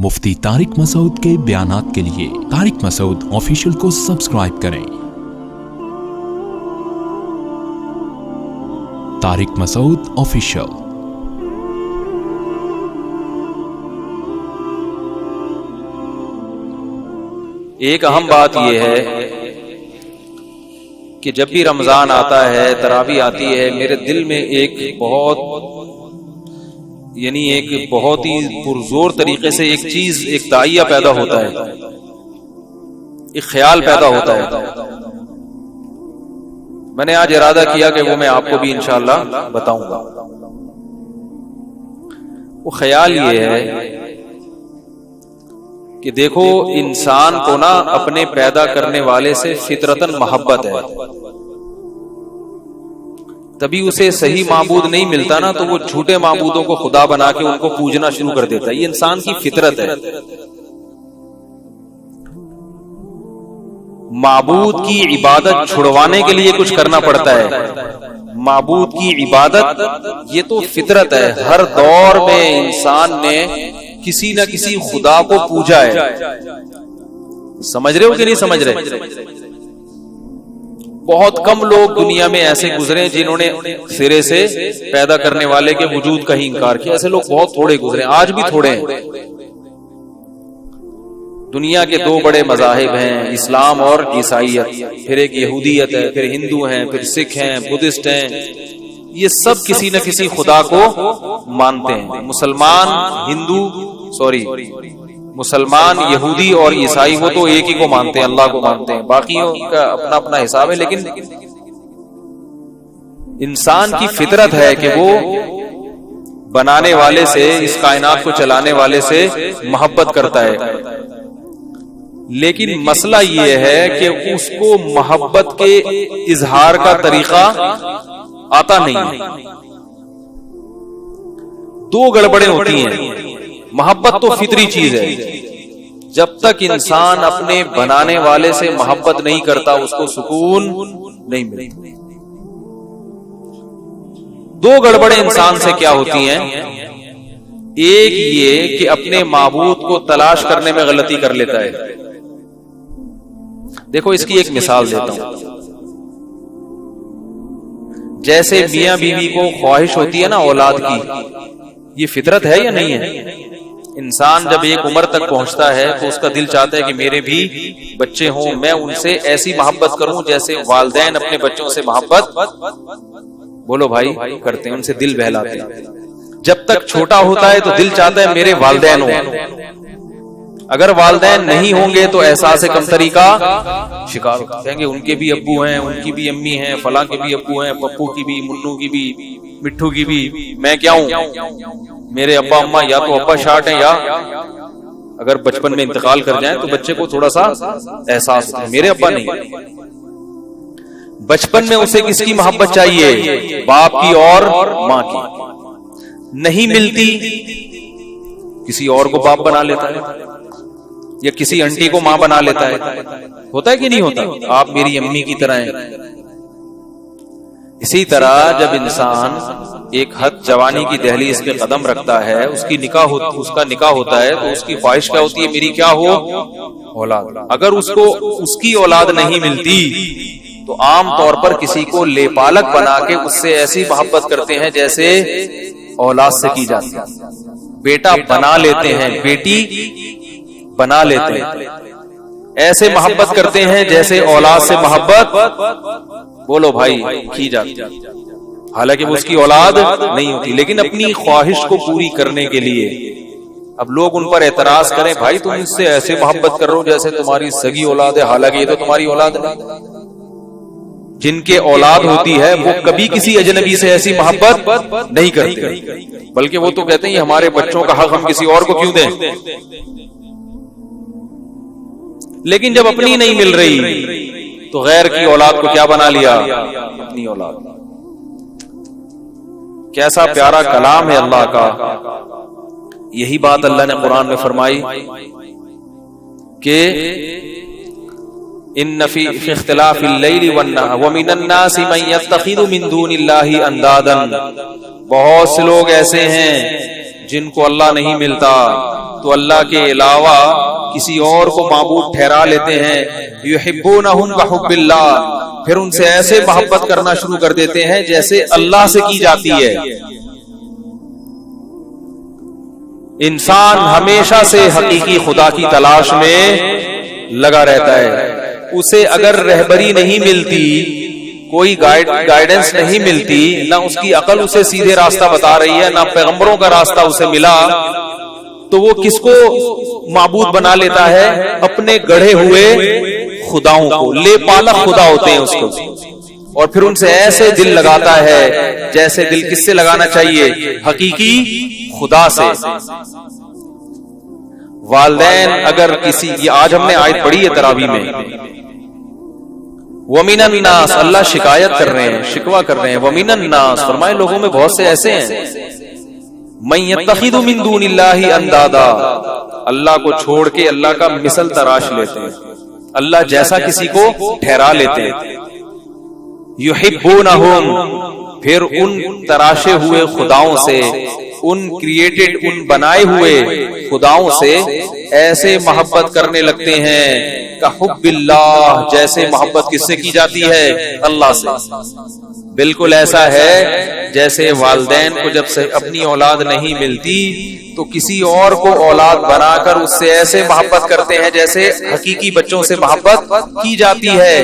مفتی طارق مسعود کے بیانات کے لیے طارق مسعود آفیشیل کو سبسکرائب کریں۔ طارق مسعود آفیشیل۔ ایک اہم بات یہ ہے کہ جب بھی رمضان آتا ہے، تراویح آتی ہے، میرے دل میں ایک بہت ہی پرزور طریقے سے ایک چیز، ایک داعیہ پیدا ہوتا ہے، ایک خیال پیدا ہوتا ہے۔ میں نے آج ارادہ کیا کہ وہ میں آپ کو بھی انشاءاللہ بتاؤں گا۔ وہ خیال یہ ہے کہ دیکھو، انسان کو نا اپنے پیدا کرنے والے سے فطرتاً محبت ہے، تبھی اسے صحیح معبود نہیں ملتا نا تو وہ جھوٹے معبودوں کو خدا بنا کے ان کو پوجنا شروع کر دیتا ہے۔ یہ انسان کی فطرت ہے۔ معبود کی عبادت چھڑوانے کے لیے کچھ کرنا پڑتا ہے۔ معبود کی عبادت یہ تو فطرت ہے، ہر دور میں انسان نے کسی نہ کسی خدا کو پوجا ہے۔ سمجھ رہے ہو کہ نہیں سمجھ رہے؟ بہت کم لوگ دنیا میں ایسے گزرے جنہوں نے سرے سے پیدا کرنے والے کے وجود کا ہی انکار کیا۔ ایسے لوگ بہت تھوڑے گزرے، آج بھی تھوڑے ہیں۔ دنیا کے دو بڑے مذاہب ہیں، اسلام اور عیسائیت، پھر ایک یہودیت ہے، پھر ہندو ہیں، پھر سکھ ہیں، بدھسٹ ہیں۔ یہ سب کسی نہ کسی خدا کو مانتے ہیں۔ مسلمان، یہودی اور عیسائی وہ تو ایک ہی کو مانتے ہیں، اللہ کو مانتے ہیں، باقیوں کا اپنا اپنا حساب ہے۔ لیکن انسان کی فطرت ہے کہ وہ بنانے والے سے، اس کائنات کو چلانے والے سے محبت کرتا ہے۔ لیکن مسئلہ یہ ہے کہ اس کو محبت کے اظہار کا طریقہ آتا نہیں ہے۔ دو گڑبڑیں ہوتی ہیں۔ محبت تو فطری چیز ہے، جب تک انسان اپنے بنانے والے سے محبت نہیں کرتا اس کو سکون نہیں ملتا۔ دو گڑبڑیں انسان سے کیا ہوتی ہیں؟ ایک یہ کہ اپنے معبود کو تلاش کرنے میں غلطی کر لیتا ہے۔ دیکھو، اس کی ایک مثال دیتا ہوں۔ جیسے میاں بیوی کو خواہش ہوتی ہے نا اولاد کی، یہ فطرت ہے یا نہیں ہے؟ انسان جب ایک عمر تک پہنچتا ہے تو اس کا دل چاہتا ہے کہ میرے بھی بچے ہوں، میں ان سے ایسی محبت کروں جیسے والدین اپنے بچوں سے محبت، بولو بھائی، کرتے ہیں، ان سے دل بہلاتے ہیں۔ جب تک چھوٹا ہوتا ہے تو دل چاہتا ہے میرے والدین ہوں، اگر والدین نہیں ہوں گے تو احساس کمتری کا شکار ہوتا ہے۔ کہیں گے ان کے بھی ابو ہیں، ان کی بھی امی ہیں، فلاں کے بھی ابو ہیں، پپو کی بھی، منو کی بھی، مٹھو کی بھی، میں کیا ہوں؟ میرے ابا اما یا تو ابا شاٹ ہیں، یا اگر بچپن میں انتقال کر جائیں تو بچے کو تھوڑا سا احساس ہوتا ہے میرے ابا نہیں۔ بچپن میں اسے کس کی محبت چاہیے؟ باپ کی اور ماں کی۔ نہیں ملتی، کسی اور کو باپ بنا لیتا ہے، یا کسی انٹی کو ماں بنا لیتا ہے۔ ہوتا ہے کہ نہیں ہوتا؟ آپ میری امی کی طرح ہیں۔ اسی طرح جب انسان ایک حد جوانی کی دہلیز پہ قدم رکھتا ہے، اس کا نکاح ہوتا ہے، تو اس کی خواہش کیا ہوتی ہے؟ میری کیا ہو؟ اولاد۔ اگر اس کو اس کی اولاد نہیں ملتی تو عام طور پر کسی کو لے پالک بنا کے اس سے ایسی محبت کرتے ہیں جیسے اولاد سے کی جاتی ہے۔ بیٹا بنا لیتے ہیں، بیٹی بنا لیتے ہیں، ایسے محبت کرتے ہیں جیسے اولاد سے محبت، بولو بھائی، کی جاتی ہے، حالانکہ وہ اس کی اولاد نہیں ہوتی۔ لیکن اپنی خواہش کو پوری کرنے کے لیے اب لوگ ان پر اعتراض کریں، بھائی تم اس سے ایسے محبت کر رہے ہو جیسے تمہاری سگی اولاد ہے، حالانکہ یہ تو تمہاری اولاد نہیں۔ جن کے اولاد ہوتی ہے وہ کبھی کسی اجنبی سے ایسی محبت نہیں کرتے، بلکہ وہ تو کہتے ہیں یہ ہمارے بچوں کا حق ہم کسی اور کو کیوں دیں۔ لیکن جب اپنی نہیں مل رہی تو غیر کی اولاد کو کیا بنا لیا؟ اپنی اولاد۔ کیسا پیارا کلام ہے اللہ کا۔ یہی بات اللہ نے قرآن میں فرمائی کہ ان فی اختلاف اللیل والنہار ومن الناس من یتخذ من دون اللہ اندادا، بہت سے لوگ ایسے ہیں جن کو اللہ نہیں ملتا، تو اللہ کے علاوہ کسی اور کو معبود ٹھہرا لیتے ہیں. یحبونہم کحب اللہ، پھر ان سے ایسے محبت کرنا شروع کر دیتے ہیں جیسے اللہ سے کی جاتی ہے. انسان ہمیشہ سے حقیقی خدا کی تلاش میں لگا رہتا ہے. اسے اگر رہبری نہیں ملتی، کوئی گائیڈنس نہیں ملتی، نہ اس کی عقل اسے سیدھے راستہ بتا رہی ہے، نہ پیغمبروں کا راستہ اسے ملا، تو وہ کس کو معبود بنا لیتا ہے؟ اپنے گڑھے ہوئے خداؤں کو. لے پالک خدا ہوتے ہیں اس کو، اور پھر ان سے ایسے دل لگاتا ہے جیسے دل کس سے لگانا چاہیے؟ حقیقی خدا سے. والدین اگر کسی، یہ آج ہم نے آیت پڑھی ہے تراویح میں، وَمِنَ النَّاسِ، اللہ شکایت کر رہے ہیں، شکوہ کر رہے ہیں. وَمِنَ النَّاسِ، فرمائے لوگوں میں بہت سے ایسے ہیں، مَن يَتَّخِذُ مِن دُونِ اللَّهِ أَندَادًا، اللہ کو چھوڑ کے اللہ کا مثل تراش لیتے ہیں، اللہ جیسا کسی کو ٹھہرا لیتے ہیں. يُحِبُّونَهُمْ، پھر ان تراشے ہوئے خداؤں سے، ان کریٹڈ، ان بنائے ہوئے خداؤں سے ایسے محبت کرنے لگتے ہیں کحب اللہ، جیسے محبت کس سے کی جاتی ہے؟ اللہ سے. بالکل ایسا ہے جیسے والدین کو جب سے اپنی اولاد نہیں ملتی تو کسی اور کو اولاد بنا کر اس سے ایسے محبت کرتے ہیں جیسے حقیقی بچوں سے محبت کی جاتی ہے.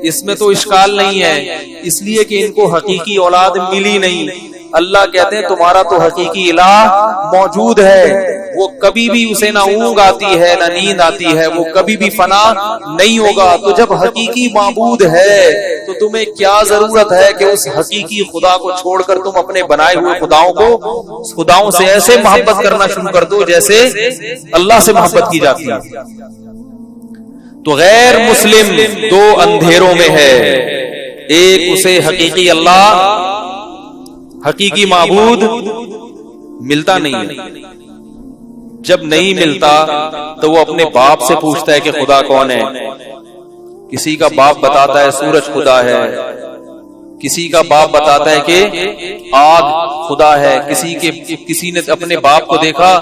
اس میں تو اشکال نہیں ہے، اس لیے کہ ان کو حقیقی اولاد ملی نہیں. اللہ کہتے ہیں تمہارا تو حقیقی الہ موجود ہے، وہ کبھی بھی اسے نہ اونگ آتی ہے نہ نیند آتی ہے، وہ کبھی بھی فنا نہیں ہوگا. تو جب حقیقی معبود ہے تو تمہیں کیا ضرورت ہے کہ اس حقیقی خدا کو چھوڑ کر تم اپنے بنائے ہوئے خداؤں سے ایسے محبت کرنا شروع کر دو جیسے اللہ سے محبت کی جاتی ہے. تو غیر مسلم دو اندھیروں میں ہے، ایک اسے حقیقی اللہ، حقیقی معبود ملتا نہیں ہے. جب نہیں ملتا تو وہ اپنے باپ سے پوچھتا ہے کہ خدا کون ہے. کسی کا باپ بتاتا ہے سورج خدا ہے، کسی کا باپ بتاتا ہے کہ آگ خدا ہے، کسی نے اپنے باپ کو دیکھا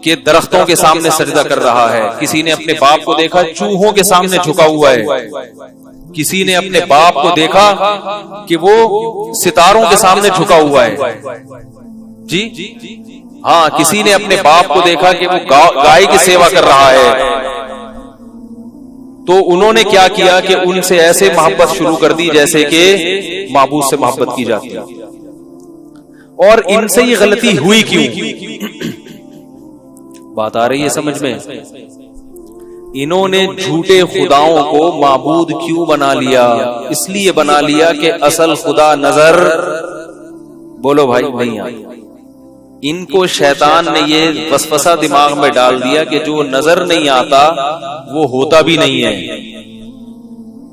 کہ درختوں کے سامنے سجدہ کر رہا ہے، کسی نے اپنے باپ کو دیکھا چوہوں کے سامنے جھکا ہوا ہے، کسی نے اپنے باپ کو دیکھا کہ وہ ستاروں کے سامنے جھکا ہوا ہے. جی ہاں، کسی نے اپنے باپ کو دیکھا کہ وہ گائے کی سیوا کر رہا ہے. تو انہوں نے کیا کیا کہ ان سے ایسے محبت شروع کر دی جیسے کہ معبود سے محبت کی جاتی ہے. اور ان سے یہ غلطی ہوئی کیوں؟ بات آ رہی ہے سمجھ میں؟ انہوں نے جھوٹے خداؤں کو معبود کیوں بنا لیا؟ اس لیے بنا لیا کہ اصل خدا نظر، بولو بھائی، نہیں آئی. ان کو شیطان نے یہ وسوسہ دماغ میں ڈال دیا کہ جو نظر نہیں آتا وہ ہوتا بھی نہیں ہے.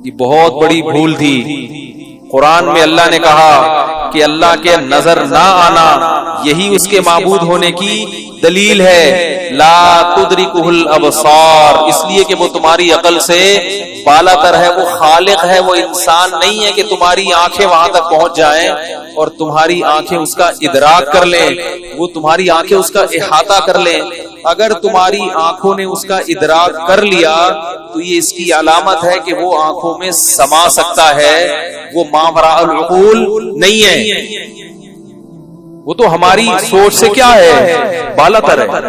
یہ بہت بڑی بھول تھی. قرآن میں اللہ نے کہا کہ اللہ کے نظر نہ آنا یہی اس کے معبود ہونے کی دلیل ہے. لا تدرکہ الابصار، اس لیے کہ وہ تمہاری عقل سے بالا تر ہے، وہ خالق ہے، وہ انسان نہیں ہے کہ تمہاری آنکھیں وہاں تک پہنچ جائیں اور تمہاری آنکھیں اس کا ادراک کر لیں، وہ تمہاری آنکھیں اس کا احاطہ کر لیں. اگر تمہاری آنکھوں نے اس کا ادراک کر لیا تو یہ اس کی علامت ہے کہ وہ آنکھوں میں سما سکتا ہے، وہ ماوراء العقول نہیں ہے. وہ تو ہماری سوچ سے کیا ہے؟ بالا تر ہے،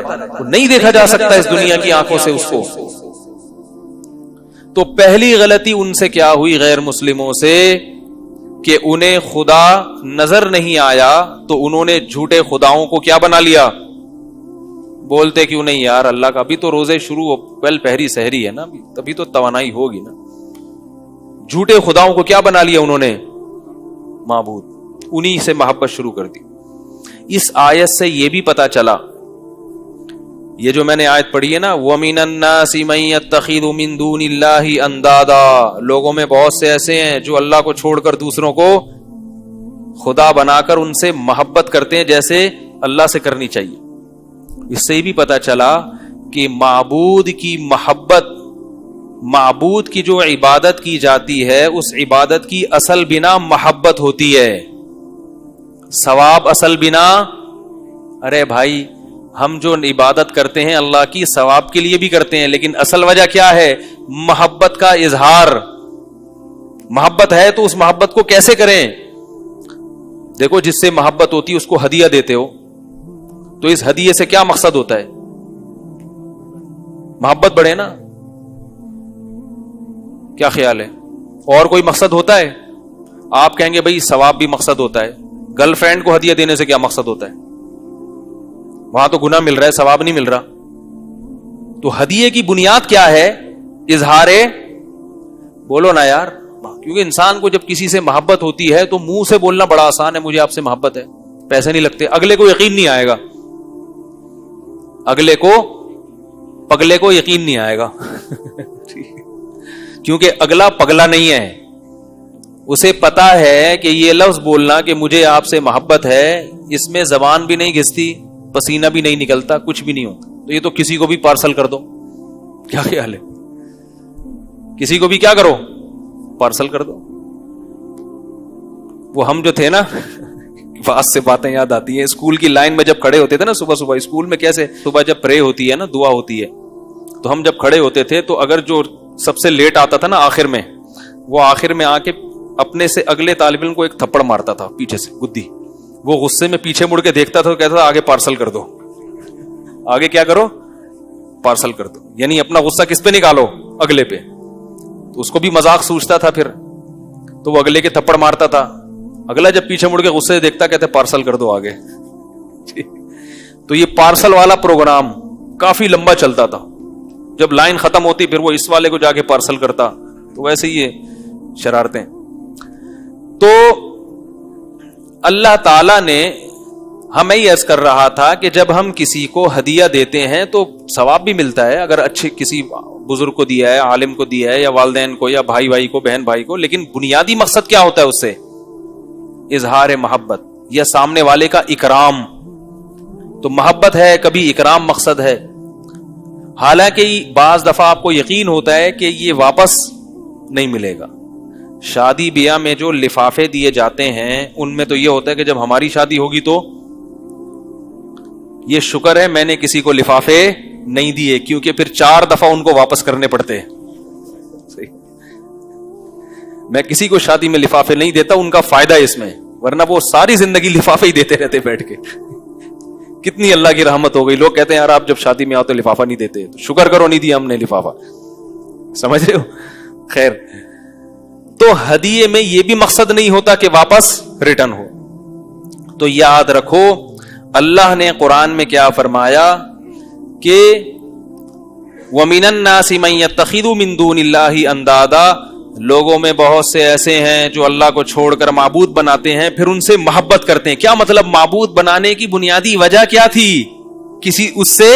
نہیں دیکھا جا سکتا اس دنیا کی آنکھوں سے اس کو. تو پہلی غلطی ان سے کیا ہوئی غیر مسلموں سے کہ انہیں خدا نظر نہیں آیا تو انہوں نے جھوٹے خداؤں کو کیا بنا لیا. بولتے کیوں نہیں یار، اللہ کا ابھی تو روزے شروع ہو، پہل پہری سحری ہے نا، تبھی تو توانائی ہوگی نا. جھوٹے خداؤں کو کیا بنا لیا انہوں نے؟ معبود. انہی سے محبت شروع کر دی. اس آیت سے یہ بھی پتا چلا، یہ جو میں نے آیت پڑھی ہے نا، وَمِنَ النَّاسِ مَن يَتَّخِذُ مِن دُونِ اللَّهِ أَندَادًا، لوگوں میں بہت سے ایسے ہیں جو اللہ کو چھوڑ کر دوسروں کو خدا بنا کر ان سے محبت کرتے ہیں جیسے اللہ سے کرنی چاہیے. اس سے بھی پتا چلا کہ معبود کی محبت، معبود کی جو عبادت کی جاتی ہے اس عبادت کی اصل بنا محبت ہوتی ہے، ثواب اصل بنا. ارے بھائی ہم جو عبادت کرتے ہیں اللہ کی ثواب کے لیے بھی کرتے ہیں، لیکن اصل وجہ کیا ہے؟ محبت کا اظہار۔ محبت ہے تو اس محبت کو کیسے کریں؟ دیکھو، جس سے محبت ہوتی ہے اس کو ہدیہ دیتے ہو، تو اس ہدیے سے کیا مقصد ہوتا ہے؟ محبت بڑھے نا؟ کیا خیال ہے؟ اور کوئی مقصد ہوتا ہے؟ آپ کہیں گے بھائی ثواب بھی مقصد ہوتا ہے۔ گرل فرینڈ کو ہدیہ دینے سے کیا مقصد ہوتا ہے؟ وہاں تو گناہ مل رہا ہے، ثواب نہیں مل رہا۔ تو ہدیے کی بنیاد کیا ہے؟ اظہار، بولو نا یار، کیونکہ انسان کو جب کسی سے محبت ہوتی ہے تو منہ سے بولنا بڑا آسان ہے، مجھے آپ سے محبت ہے، پیسے نہیں لگتے، اگلے کو یقین نہیں آئے گا، اگلے کو پگلے کو یقین نہیں آئے گا کیونکہ اگلا پگلا نہیں ہے، اسے پتا ہے کہ یہ لفظ بولنا کہ مجھے آپ سے محبت ہے، اس میں زبان بھی نہیں گھستی، پسینہ بھی نہیں نکلتا، کچھ بھی نہیں ہوتا، تو یہ تو کسی کو بھی پارسل کر دو۔ کیا خیال ہے؟ کسی کو بھی کیا کرو؟ پارسل کر دو۔ وہ ہم جو تھے نا، واس سے باتیں یاد آتی ہیں، اسکول کی لائن میں جب کھڑے ہوتے تھے نا صبح صبح، اسکول میں کیسے صبح جب پرے ہوتی ہے نا، دعا ہوتی ہے، تو ہم جب کھڑے ہوتے تھے تو اگر جو سب سے لیٹ آتا تھا نا آخر میں، وہ آخر میں آ کے اپنے سے اگلے طالب علم کو ایک تھپڑ مارتا تھا پیچھے سے، گدی، وہ غصے میں پیچھے مڑ کے دیکھتا تھا تو کہتا تھا آگے پارسل کر دو، آگے کیا کرو؟ پارسل کر دو، یعنی اپنا غصہ کس پہ نکالو؟ اگلے پہ۔ تو اس کو بھی مذاق سوچتا تھا، پھر تو وہ اگلے کے تھپڑ مارتا تھا، اگلا جب پیچھے مڑ کے غصے سے دیکھتا کہتے پارسل کر دو آگے تو یہ پارسل والا پروگرام کافی لمبا چلتا تھا، جب لائن ختم ہوتی پھر وہ اس والے کو جا کے پارسل کرتا، تو ویسے ہی یہ شرارتیں۔ تو اللہ تعالی نے ہمیں یہ عرض کر رہا تھا کہ جب ہم کسی کو ہدیہ دیتے ہیں تو ثواب بھی ملتا ہے، اگر اچھے کسی بزرگ کو دیا ہے، عالم کو دیا ہے، یا والدین کو، یا بھائی کو، بہن بھائی کو، لیکن بنیادی مقصد کیا ہوتا ہے اس سے؟ اظہار محبت یا سامنے والے کا اکرام۔ تو محبت ہے، کبھی اکرام مقصد ہے، حالانکہ بعض دفعہ آپ کو یقین ہوتا ہے کہ یہ واپس نہیں ملے گا۔ شادی بیاہ میں جو لفافے دیے جاتے ہیں ان میں تو یہ ہوتا ہے کہ جب ہماری شادی ہوگی تو یہ شکر ہے میں نے کسی کو لفافے نہیں دیے، کیونکہ پھر 4 دفعہ ان کو واپس کرنے پڑتے ہیں۔ میں کسی کو شادی میں لفافے نہیں دیتا، ان کا فائدہ ہے اس میں، ورنہ وہ ساری زندگی لفافے ہی دیتے رہتے بیٹھ کے۔ کتنی اللہ کی رحمت ہو گئی، لوگ کہتے ہیں یار آپ جب شادی میں آؤ تو لفافہ نہیں دیتے، تو شکر کرو نہیں دیا ہم نے لفافہ، سمجھ رہے ہو؟ خیر، تو ہدیے میں یہ بھی مقصد نہیں ہوتا کہ واپس ریٹرن ہو۔ تو یاد رکھو اللہ نے قرآن میں کیا فرمایا کہ وَمِنَ النَّاسِ مَن يَتَّخِذُ مِن دُونِ اللَّهِ أَندَادًا، لوگوں میں بہت سے ایسے ہیں جو اللہ کو چھوڑ کر معبود بناتے ہیں، پھر ان سے محبت کرتے ہیں۔ کیا مطلب؟ معبود بنانے کی بنیادی وجہ کیا تھی؟ کسی اس سے،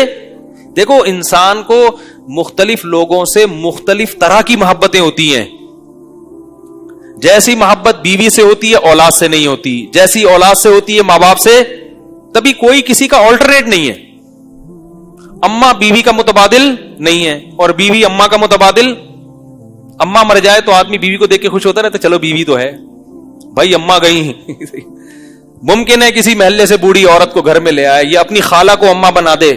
دیکھو انسان کو مختلف لوگوں سے مختلف طرح کی محبتیں ہوتی ہیں، جیسی محبت بیوی سے ہوتی ہے اولاد سے نہیں ہوتی، جیسی اولاد سے ہوتی ہے ماں باپ سے، تبھی کوئی کسی کا آلٹرنیٹ نہیں ہے۔ اماں بیوی کا متبادل نہیں ہے، اور بیوی اماں کا متبادل، اماں مر جائے تو آدمی بیوی کو دیکھ کے خوش ہوتا رہتا، چلو بیوی تو ہے، بھائی اماں گئی ممکن ہے کسی محلے سے بوڑھی عورت کو گھر میں لے آئے، یا اپنی خالہ کو اماں بنا دے،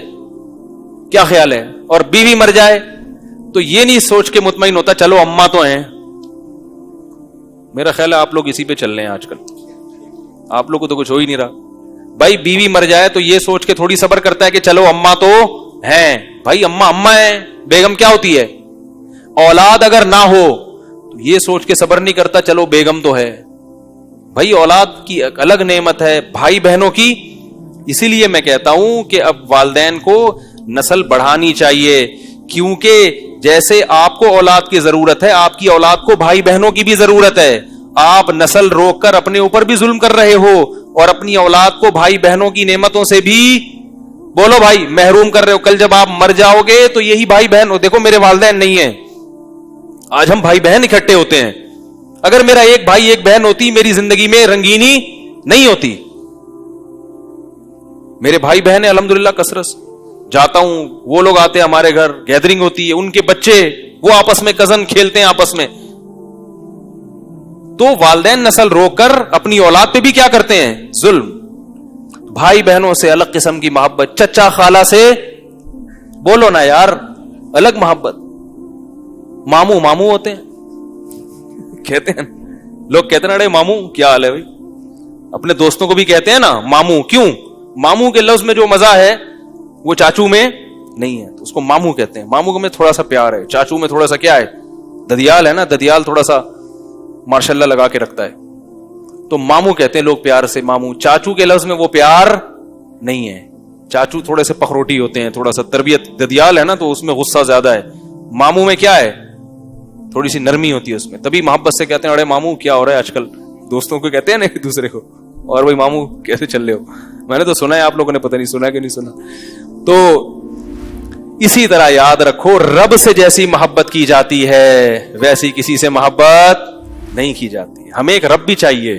کیا خیال ہے؟ اور بیوی مر جائے تو یہ نہیں سوچ کے مطمئن ہوتا چلو اماں تو ہیں۔ میرا خیال ہے آپ لوگ اسی پہ چل رہے ہیں آج کل، آپ لوگ کو تو کچھ ہو ہی نہیں رہا۔ بھائی بیوی مر جائے تو یہ سوچ کے تھوڑی صبر کرتا ہے کہ چلو اماں تو ہیں، بھائی اماں ہے، بیگم کیا ہوتی ہے؟ اولاد اگر نہ ہو تو یہ سوچ کے صبر نہیں کرتا چلو بیگم تو ہے، بھائی اولاد کی الگ نعمت ہے، بھائی بہنوں کی۔ اسی لیے میں کہتا ہوں کہ اب والدین کو نسل بڑھانی چاہیے، کیونکہ جیسے آپ کو اولاد کی ضرورت ہے، آپ کی اولاد کو بھائی بہنوں کی بھی ضرورت ہے۔ آپ نسل روک کر اپنے اوپر بھی ظلم کر رہے ہو، اور اپنی اولاد کو بھائی بہنوں کی نعمتوں سے بھی، بولو بھائی، محروم کر رہے ہو۔ کل جب آپ مر جاؤ گے تو یہی بھائی بہن، دیکھو میرے والدین نہیں ہیں، آج ہم بھائی بہن اکٹھے ہوتے ہیں، اگر میرا ایک بھائی ایک بہن ہوتی میری زندگی میں رنگینی نہیں ہوتی۔ میرے بھائی بہن الحمدللہ کثرت جاتا ہوں، وہ لوگ آتے ہیں ہمارے گھر، گیدرنگ ہوتی ہے، ان کے بچے وہ آپس میں کزن کھیلتے ہیں آپس میں۔ تو والدین نسل روک کر اپنی اولاد پہ بھی کیا کرتے ہیں؟ ظلم۔ بھائی بہنوں سے الگ قسم کی محبت, چچا خالہ سے بولو نا یار الگ محبت. ماموں ماموں ہوتے ہیں, کہتے ہیں لوگ, کہتے ہیں ارے ماموں کیا حال ہے بھائی, اپنے دوستوں کو بھی کہتے ہیں نا ماموں. کیوں؟ ماموں کے لفظ میں جو مزہ ہے وہ چاچو میں نہیں ہے, تو اس کو ماموں کہتے ہیں. ماموں میں تھوڑا سا پیار ہے, چاچو میں تھوڑا سا کیا ہے, ددیال ہے نا, ددیال تھوڑا سا ماشاء اللہ لگا کے رکھتا ہے, تو ماموں کہتے ہیں لوگ پیار سے ماموں. چاچو کے لفظ میں وہ پیار نہیں ہے, چاچو تھوڑے سے پخروٹی ہوتے ہیں, تھوڑا سا تربیت, ددیال ہے نا تو اس میں غصہ زیادہ ہے. ماموں میں کیا ہے, تھوڑی سی نرمی ہوتی ہے اس میں, تبھی محبت سے کہتے ہیں ارے ماموں کیا ہو رہا ہے آج کل. دوستوں کو کہتے ہیں نا ایک دوسرے کو, اور بھائی ماموں کیسے چل رہے ہو. میں نے تو سنا ہے, آپ لوگوں نے پتہ نہیں سنا کہ نہیں سنا. تو اسی طرح یاد رکھو, رب سے جیسی محبت کی جاتی ہے ویسی کسی سے محبت نہیں کی جاتی. ہمیں ایک رب بھی چاہیے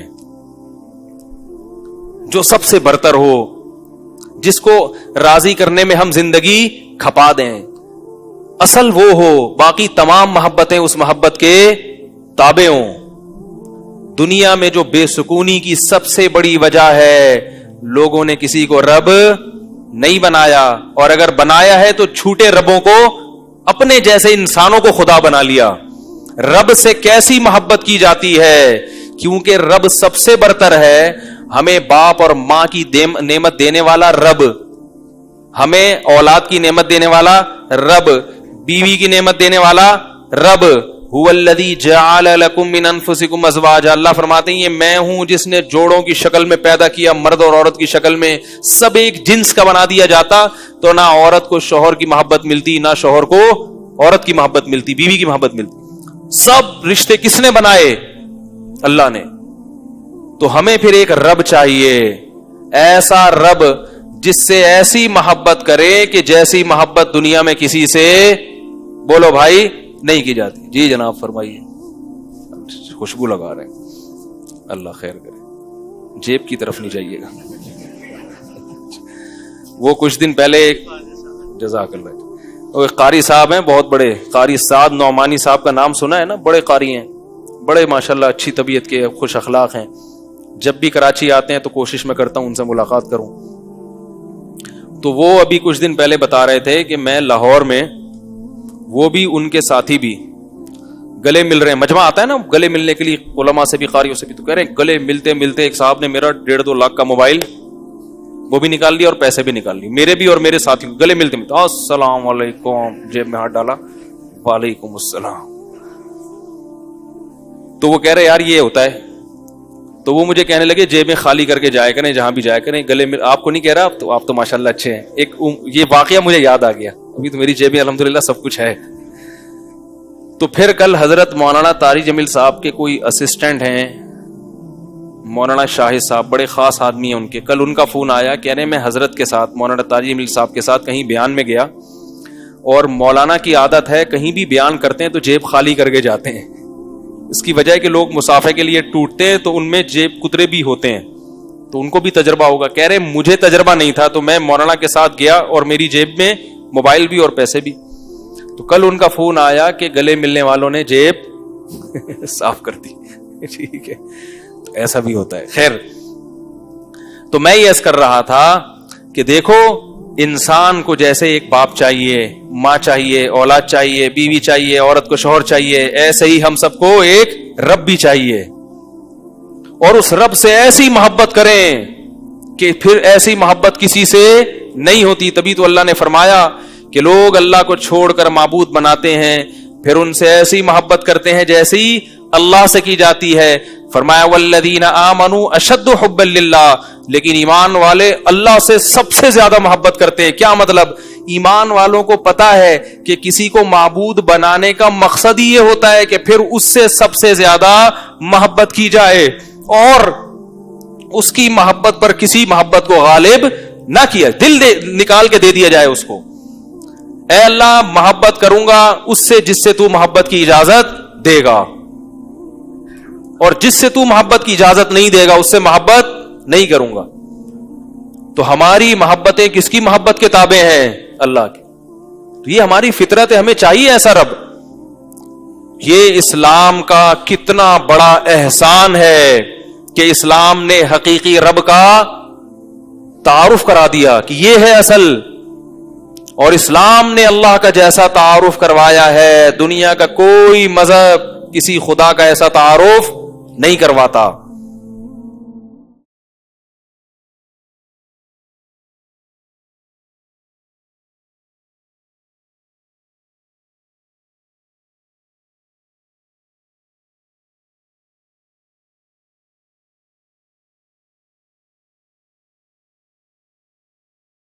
جو سب سے برتر ہو, جس کو راضی کرنے میں ہم زندگی کھپا دیں. اصل وہ ہو, باقی تمام محبتیں اس محبت کے تابع ہوں. دنیا میں جو بے سکونی کی سب سے بڑی وجہ ہے, لوگوں نے کسی کو رب نہیں بنایا, اور اگر بنایا ہے تو جھوٹے ربوں کو, اپنے جیسے انسانوں کو خدا بنا لیا. رب سے کیسی محبت کی جاتی ہے, کیونکہ رب سب سے برتر ہے. ہمیں باپ اور ماں کی نعمت دینے والا رب, ہمیں اولاد کی نعمت دینے والا رب, بیوی کی نعمت دینے والا رب. هو الذی جعل لکم من انفسکم ازواجا, اللہ فرماتے ہیں یہ میں ہوں جس نے جوڑوں کی شکل میں پیدا کیا, مرد اور عورت کی شکل میں. سب ایک جنس کا بنا دیا جاتا تو نہ عورت کو شوہر کی محبت ملتی, نہ شوہر کو عورت کی محبت ملتی, بیوی کی محبت ملتی. سب رشتے کس نے بنائے؟ اللہ نے. تو ہمیں پھر ایک رب چاہیے, ایسا رب جس سے ایسی محبت کرے کہ جیسی محبت دنیا میں کسی سے, بولو بھائی, نہیں کی جاتی. جی جناب فرمائیے, خوشبو لگا رہے ہیں, اللہ خیر کرے, جیب کی طرف نہیں جائیے گا. وہ کچھ دن پہلے جزاک اللہ, وہ ایک قاری صاحب ہیں بہت بڑے, قاری سعد نعمانی صاحب کا نام سنا ہے نا, بڑے قاری ہیں, بڑے ماشاءاللہ اچھی طبیعت کے, خوش اخلاق ہیں. جب بھی کراچی آتے ہیں تو کوشش میں کرتا ہوں ان سے ملاقات کروں. تو وہ ابھی کچھ دن پہلے بتا رہے تھے کہ میں لاہور میں, وہ بھی ان کے ساتھی بھی گلے مل رہے ہیں, مجمع آتا ہے نا گلے ملنے کے لیے علماء سے بھی قاریوں سے بھی, تو کہہ رہے ہیں گلے ملتے ملتے ایک صاحب نے میرا 1.5-2 لاکھ کا موبائل وہ بھی نکال لیا اور پیسے بھی نکال لیے, میرے بھی اور میرے ساتھی گلے ملتے ملتے, السلام علیکم, جیب میں ہاتھ ڈالا, وعلیکم السلام. تو وہ کہہ رہے یار یہ ہوتا ہے. تو وہ مجھے کہنے لگے جیبیں خالی کر کے جایا کریں جہاں بھی جایا کریں, گلے میں آپ کو نہیں کہہ رہا, آپ تو ماشاءاللہ اچھے ہیں. ایک یہ واقعہ مجھے یاد آ گیا, ابھی تو میری جیبیں الحمدللہ سب کچھ ہے. تو پھر کل حضرت مولانا طاری جمیل صاحب کے کوئی اسسٹنٹ ہیں, مولانا شاہد صاحب, بڑے خاص آدمی ہیں ان کے. کل ان کا فون آیا, کہہ رہے میں حضرت کے ساتھ, مولانا طاری جمیل صاحب کے ساتھ کہیں بیان میں گیا, اور مولانا کی عادت ہے کہیں بھی بیان کرتے ہیں تو جیب خالی کر کے جاتے ہیں. اس کی وجہ ہے کہ لوگ مسافے کے لیے ٹوٹتے ہیں تو ان میں جیب کترے بھی ہوتے ہیں, تو ان کو بھی تجربہ ہوگا. کہہ رہے مجھے تجربہ نہیں تھا تو میں مولانا کے ساتھ گیا اور میری جیب میں موبائل بھی اور پیسے بھی. تو کل ان کا فون آیا کہ گلے ملنے والوں نے جیب صاف کر دی. ٹھیک ہے, تو ایسا بھی ہوتا ہے. خیر, تو میں یہ عرض کر رہا تھا کہ دیکھو انسان کو جیسے ایک باپ چاہیے, ماں چاہیے, اولاد چاہیے, بیوی چاہیے, عورت کو شوہر چاہیے, ایسے ہی ہم سب کو ایک رب بھی چاہیے. اور اس رب سے ایسی محبت کریں کہ پھر ایسی محبت کسی سے نہیں ہوتی. تبھی تو اللہ نے فرمایا کہ لوگ اللہ کو چھوڑ کر معبود بناتے ہیں, پھر ان سے ایسی محبت کرتے ہیں جیسی اللہ سے کی جاتی ہے. فرمایا والذین آمنوا اشد حبا للہ, لیکن ایمان والے اللہ سے سب سے زیادہ محبت کرتے ہیں. کیا مطلب؟ ایمان والوں کو پتا ہے کہ کسی کو معبود بنانے کا مقصد ہی یہ ہوتا ہے کہ پھر اس سے سب سے زیادہ محبت کی جائے, اور اس کی محبت پر کسی محبت کو غالب نہ کیا, دل نکال کے دے دیا جائے اس کو. اے اللہ محبت کروں گا اس سے جس سے تو محبت کی اجازت دے گا, اور جس سے تو محبت کی اجازت نہیں دے گا اس سے محبت نہیں کروں گا. تو ہماری محبتیں کس کی محبت کے تابع ہیں؟ اللہ کی. تو یہ ہماری فطرت ہے, ہمیں چاہیے ایسا رب. یہ اسلام کا کتنا بڑا احسان ہے کہ اسلام نے حقیقی رب کا تعارف کرا دیا کہ یہ ہے اصل. اور اسلام نے اللہ کا جیسا تعارف کروایا ہے, دنیا کا کوئی مذہب کسی خدا کا ایسا تعارف نہیں کرواتا.